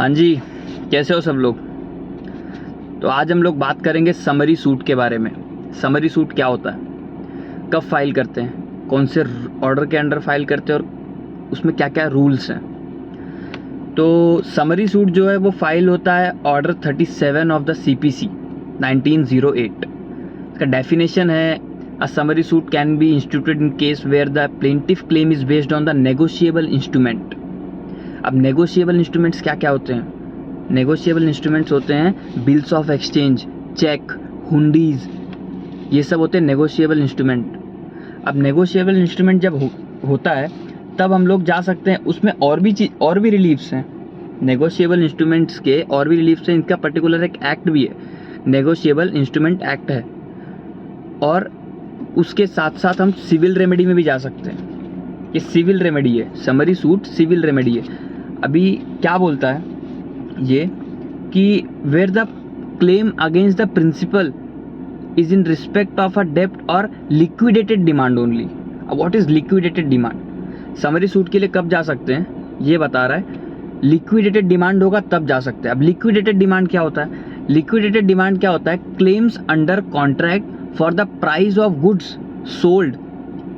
हाँ जी, कैसे हो सब लोग। तो आज हम लोग बात करेंगे समरी सूट के बारे में। समरी सूट क्या होता है, कब फाइल करते हैं, कौन से ऑर्डर के अंडर फाइल करते हैं और उसमें क्या क्या रूल्स हैं। तो समरी सूट जो है वो फाइल होता है ऑर्डर 37 ऑफ द CPC 1908। इसका डेफिनेशन है, a summary suit can be instituted in case where the plaintiff claim is based on the negotiable instrument. अब नेगोशिएबल इंस्ट्रूमेंट्स क्या क्या होते हैं। नेगोशिएबल इंस्ट्रूमेंट्स होते हैं बिल्स ऑफ एक्सचेंज, चेक, हुंडीज, ये सब होते हैं नेगोशिएबल इंस्ट्रूमेंट। अब नेगोशिएबल इंस्ट्रूमेंट जब होता है तब हम लोग जा सकते हैं, उसमें और भी रिलीफ्स हैं नेगोशिएबल इंस्ट्रूमेंट्स के, और भी रिलीफ्स हैं। इनका पर्टिकुलर एक एक्ट भी है, नेगोशिएबल इंस्ट्रूमेंट एक्ट है। और उसके साथ साथ हम सिविल रेमेडी में भी जा सकते हैं। ये सिविल रेमेडी है, समरी सूट सिविल रेमेडी है। अभी क्या बोलता है ये कि where the claim against the principal is in respect of a डेप्ट और लिक्विडेटेड डिमांड ओनली। अब what is liquidated demand, summary suit के लिए कब जा सकते हैं ये बता रहा है। लिक्विडेटेड डिमांड होगा तब जा सकते हैं। अब लिक्विडेटेड डिमांड क्या होता है, लिक्विडेटेड डिमांड क्या होता है, claims under contract for the price of goods sold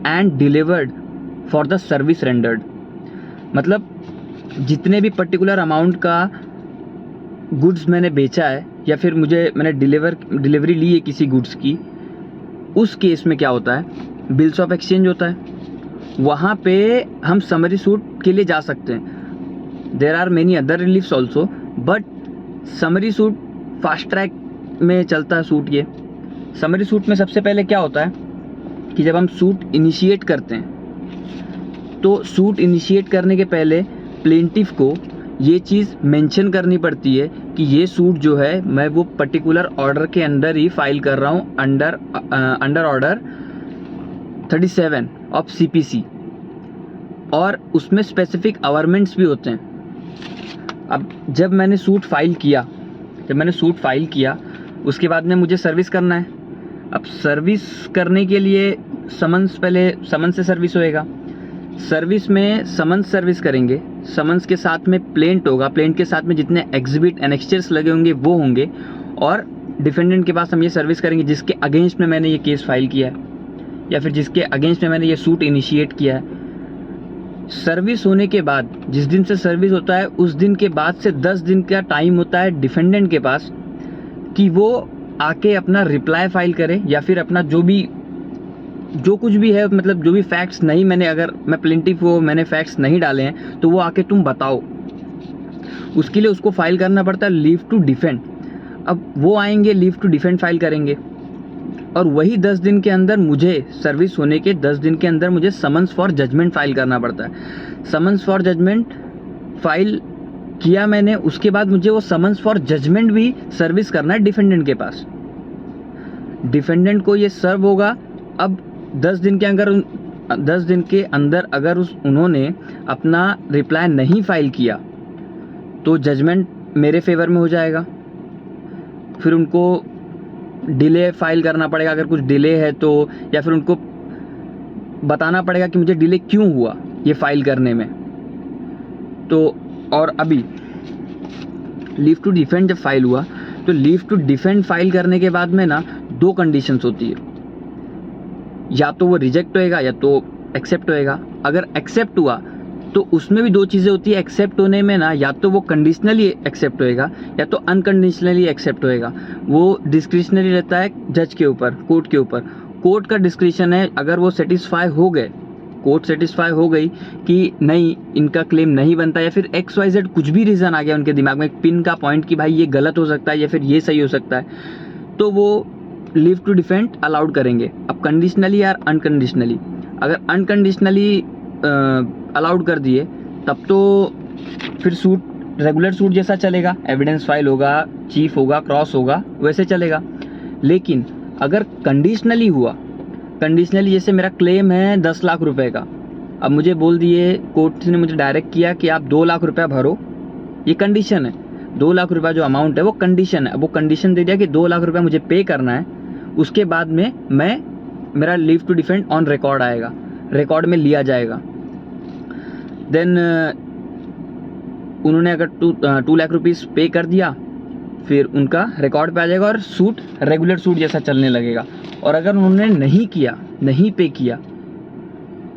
and delivered for the service rendered. मतलब जितने भी पर्टिकुलर अमाउंट का गुड्स मैंने बेचा है या फिर मैंने डिलीवरी ली है किसी गुड्स की, उस केस में क्या होता है, बिल्स ऑफ एक्सचेंज होता है, वहाँ पे हम समरी सूट के लिए जा सकते हैं। There are many other reliefs also, but summary suit fast track में चलता है सूट। ये समरी सूट में सबसे पहले क्या होता है कि जब हम सूट इनिशिएट करते हैं तो सूट इनिशिएट करने के पहले प्लेंटिफ को ये चीज़ मेंशन करनी पड़ती है कि ये सूट जो है मैं वो पर्टिकुलर ऑर्डर के अंदर ही फाइल कर रहा हूँ, अंडर ऑर्डर 37 ऑफ CPC, और उसमें स्पेसिफिक अवरमेंट्स भी होते हैं। अब जब मैंने सूट फाइल किया उसके बाद में मुझे सर्विस करना है। अब सर्विस करने के लिए समन्स से सर्विस होएगा। सर्विस में समन्स सर्विस करेंगे, समन्स के साथ में प्लेंट होगा, प्लेंट के साथ में जितने एग्जिबिट एनेक्स्चर्स लगे होंगे वो होंगे, और डिफेंडेंट के पास हम ये सर्विस करेंगे जिसके अगेंस्ट में मैंने ये केस फाइल किया है या फिर जिसके अगेंस्ट में मैंने ये सूट इनिशिएट किया है। सर्विस होने के बाद, जिस दिन से सर्विस होता है उस दिन के बाद से 10 दिन का टाइम होता है डिफेंडेंट के पास कि वो आके अपना रिप्लाई फाइल करे, या फिर अपना जो कुछ भी है, मतलब जो भी फैक्ट्स नहीं, अगर मैं प्लेंटिफ को मैंने फैक्ट्स नहीं डाले हैं तो वो आके तुम बताओ। उसके लिए उसको फाइल करना पड़ता है लीव टू डिफेंड। अब वो आएंगे, लीव टू डिफेंड फाइल करेंगे, और वही 10 दिन के अंदर मुझे, सर्विस होने के 10 दिन के अंदर मुझे समन्स फॉर जजमेंट फाइल करना पड़ता है। समन्स फॉर जजमेंट फाइल किया मैंने, उसके बाद मुझे वो समन्स फॉर जजमेंट भी सर्विस करना है डिफेंडेंट के पास। डिफेंडेंट को ये सर्व होगा। अब 10 दिन के अंदर अगर उन्होंने अपना रिप्लाई नहीं फाइल किया तो जजमेंट मेरे फेवर में हो जाएगा। फिर उनको डिले फाइल करना पड़ेगा अगर कुछ डिले है तो, या फिर उनको बताना पड़ेगा कि मुझे डिले क्यों हुआ ये फाइल करने में। तो और अभी लीव टू डिफेंड जब फाइल हुआ तो लीव टू डिफेंड फाइल करने के बाद में ना 2 कंडीशंस होती है, या तो वो रिजेक्ट होएगा या तो एक्सेप्ट होएगा। अगर एक्सेप्ट हुआ तो उसमें भी 2 चीज़ें होती है एक्सेप्ट होने में ना, या तो वो कंडीशनली एक्सेप्ट होएगा या तो अनकंडीशनली एक्सेप्ट होएगा। वो डिस्क्रिशनरी रहता है जज के ऊपर, कोर्ट के ऊपर। कोर्ट का डिस्क्रिशन है, अगर वो सेटिस्फाई हो गए, कोर्ट सेटिस्फाई हो गई कि नहीं इनका क्लेम नहीं बनता, या फिर XYZ कुछ भी रीज़न आ गया उनके दिमाग में, एक पिन का पॉइंट कि भाई ये गलत हो सकता है या फिर ये सही हो सकता है, तो वो लीव टू डिफेंड अलाउड करेंगे। अब कंडीशनली या अनकंडीशनली, अगर अनकंडीशनली अलाउड कर दिए तब तो फिर सूट रेगुलर सूट जैसा चलेगा, एविडेंस फाइल होगा, चीफ होगा, क्रॉस होगा, वैसे चलेगा। लेकिन अगर कंडीशनली हुआ, कंडीशनली जैसे मेरा क्लेम है 10 लाख रुपए का, अब मुझे बोल दिए, कोर्ट ने मुझे डायरेक्ट किया कि आप 2 लाख रुपया भरो, ये कंडीशन है। 2 लाख रुपया जो अमाउंट है वो कंडीशन है। वो कंडीशन दे दिया कि 2 लाख रुपया मुझे पे करना है, उसके बाद में मेरा leave to defend on record आएगा, रिकॉर्ड में लिया जाएगा। देन उन्होंने अगर 2 लाख रुपीज़ पे कर दिया, फिर उनका रिकॉर्ड पे आ जाएगा और सूट रेगुलर सूट जैसा चलने लगेगा। और अगर उन्होंने नहीं किया, नहीं पे किया,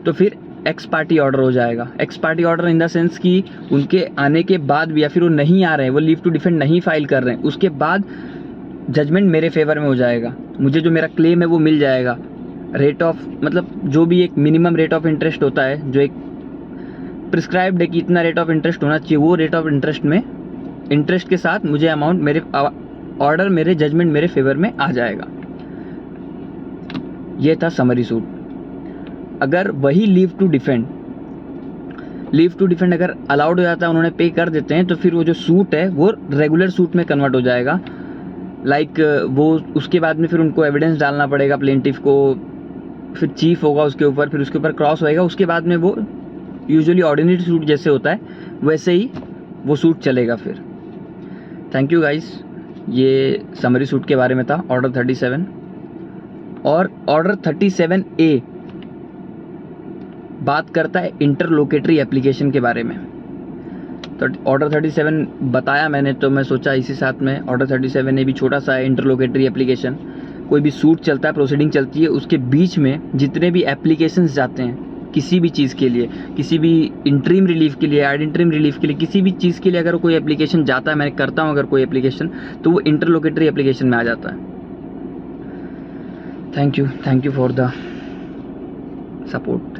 तो फिर एक्स पार्टी ऑर्डर हो जाएगा। X party order in the sense कि उनके आने के बाद भी, या फिर वो नहीं आ रहे हैं, वो लीव टू डिफेंड नहीं फाइल कर रहे हैं, उसके बाद जजमेंट मेरे फेवर में हो जाएगा, मुझे जो मेरा क्लेम है वो मिल जाएगा। रेट ऑफ, मतलब जो भी एक मिनिमम रेट ऑफ इंटरेस्ट होता है, जो एक प्रिस्क्राइब्ड है कि इतना रेट ऑफ इंटरेस्ट होना चाहिए, वो रेट ऑफ इंटरेस्ट में, इंटरेस्ट के साथ मुझे अमाउंट, मेरे ऑर्डर, मेरे जजमेंट मेरे फेवर में आ जाएगा। ये था समरी सूट। अगर वही लीव टू डिफेंड अगर अलाउड हो जाता है, उन्होंने पे कर देते हैं, तो फिर वो जो सूट है वो रेगुलर सूट में कन्वर्ट हो जाएगा। लाइक वो उसके बाद में फिर उनको एविडेंस डालना पड़ेगा प्लेंटिफ को, फिर चीफ होगा उसके ऊपर, फिर उसके ऊपर क्रॉस होएगा, उसके बाद में वो यूजुअली ऑर्डिनरी सूट जैसे होता है वैसे ही वो सूट चलेगा फिर। थैंक यू गाइस, ये समरी सूट के बारे में था, ऑर्डर 37। और ऑर्डर 37A बात करता है इंटरलोकेटरी एप्लीकेशन के बारे में। तो ऑर्डर 37 बताया मैंने, तो मैं सोचा इसी साथ में ऑर्डर 37A भी छोटा सा है, इंटरलोकेटरी एप्लीकेशन। कोई भी सूट चलता है, प्रोसीडिंग चलती है, उसके बीच में जितने भी एप्लीकेशंस जाते हैं किसी भी चीज़ के लिए, किसी भी इंटरिम रिलीफ के लिए, एड इंटरिम रिलीफ के लिए, किसी भी चीज़ के लिए अगर कोई एप्लीकेशन जाता है, मैं करता हूँ अगर कोई एप्लीकेशन, तो वो इंटरलोकेटरी एप्लीकेशन में आ जाता है। Thank you for the support.